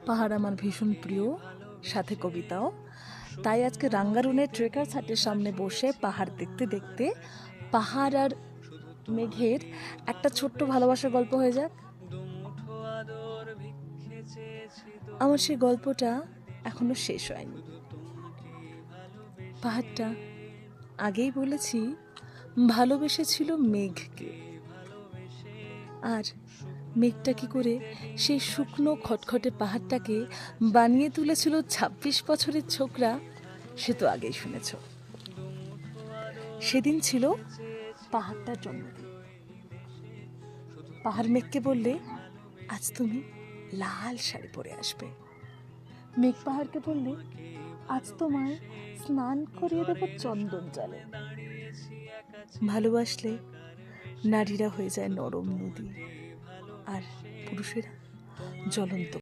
পাহাড় আমার ভীষণ প্রিয়, সাথে কবিতাও। তাই আজকে রাঙ্গারুনের ট্রেকার হাটের সামনে বসে পাহাড় দেখতে দেখতে পাহাড় আর মেঘের একটা ছোট্ট ভালোবাসার গল্প হয়ে যাক। আমার সেই গল্পটা এখনো শেষ হয়নি। পাহাড়টা আগেই বলেছি ভালোবেসেছিল মেঘকে, আর মেঘটা কি করে সেই শুকনো খটখটে পাহাড়টাকে বানিয়ে তুলেছিল ২৬ বছরের ছোকরা, সে তো আগেই শুনেছ। সেদিন ছিল পাহাড়টার জন্মদিন। পাহাড় মেঘকে বললে, আজ তুমি লাল শাড়ি পরে আসবে। মেঘ পাহাড়কে বললে, আজ তোমায় স্নান করিয়ে দেবো চন্দন জলে। ভালোবাসলে নারীরা হয়ে যায় নরম নদী, আর পুরুষেরা জ্বলন্ত